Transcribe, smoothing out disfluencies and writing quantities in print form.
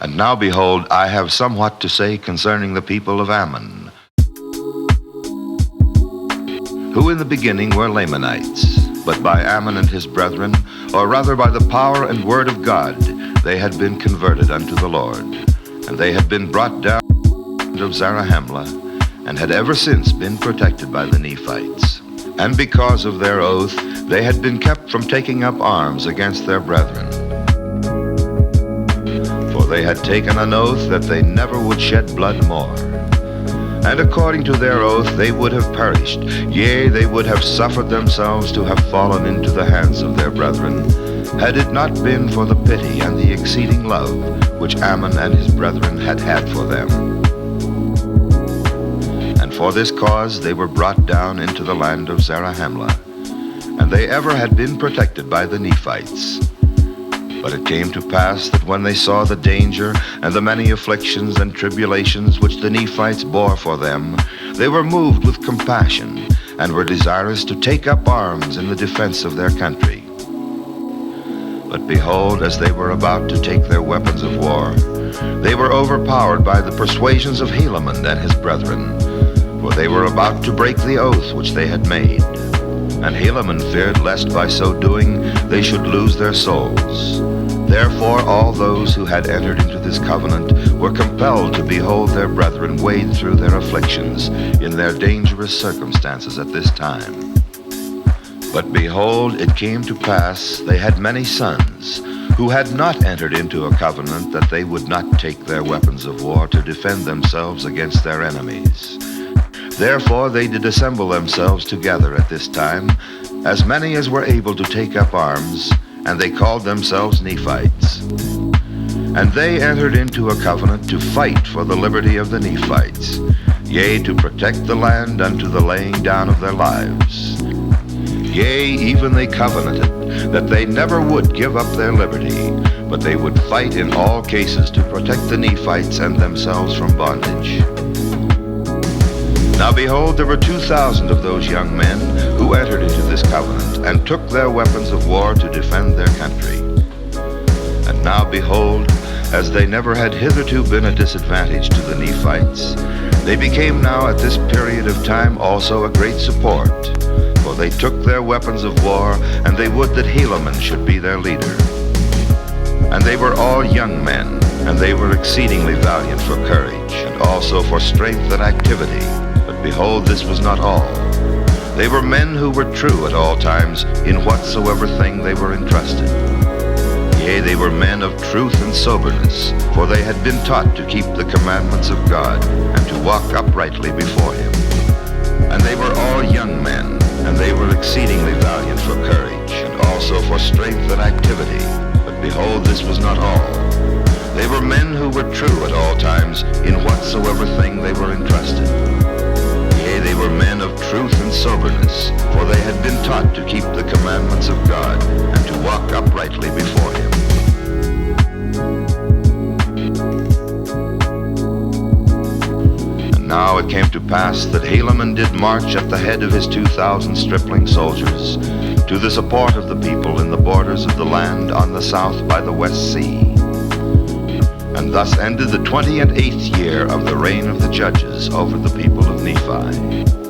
And now behold, I have somewhat to say concerning the people of Ammon, who in the beginning were Lamanites, but by Ammon and his brethren, or rather by the power and word of God, they had been converted unto the Lord. And they had been brought down of Zarahemla, and had ever since been protected by the Nephites. And because of their oath, they had been kept from taking up arms against their brethren. For they had taken an oath that they never would shed blood more. And according to their oath they would have perished, yea, they would have suffered themselves to have fallen into the hands of their brethren, had it not been for the pity and the exceeding love which Ammon and his brethren had had for them. And for this cause they were brought down into the land of Zarahemla, and they ever had been protected by the Nephites. But it came to pass that when they saw the danger and the many afflictions and tribulations which the Nephites bore for them, they were moved with compassion, and were desirous to take up arms in the defense of their country. But behold, as they were about to take their weapons of war, they were overpowered by the persuasions of Heleman and his brethren, for they were about to break the oath which they had made. And Heleman feared lest by so doing they should lose their souls. Therefore all those who had entered into this covenant were compelled to behold their brethren wade through their afflictions in their dangerous circumstances at this time. But behold, it came to pass they had many sons who had not entered into a covenant that they would not take their weapons of war to defend themselves against their enemies. Therefore they did assemble themselves together at this time, as many as were able to take up arms, and they called themselves Nephites. And they entered into a covenant to fight for the liberty of the Nephites, yea, to protect the land unto the laying down of their lives. Yea, even they covenanted that they never would give up their liberty, but they would fight in all cases to protect the Nephites and themselves from bondage. Now behold, there were 2,000 of those young men who entered into this covenant, and took their weapons of war to defend their country. And now behold, as they never had hitherto been a disadvantage to the Nephites, they became now at this period of time also a great support, for they took their weapons of war, and they would that Heleman should be their leader. And they were all young men, and they were exceedingly valiant for courage, and also for strength and activity. But behold, this was not all. They were men who were true at all times in whatsoever thing they were entrusted. Yea, they were men of truth and soberness, for they had been taught to keep the commandments of God, and to walk uprightly before him. And they were all young men, and they were exceedingly valiant for courage, and also for strength and activity. But behold, this was not all. They were men who were true at all times in whatsoever thing they were entrusted. Yea, they were men of truth and soberness, for they had been taught to keep the commandments of God, and to walk uprightly before him. And now it came to pass that Heleman did march at the head of his 2,000 stripling soldiers to the support of the people in the borders of the land on the south by the West Sea. And thus ended the 28th year of the reign of the judges over the people of Nephi.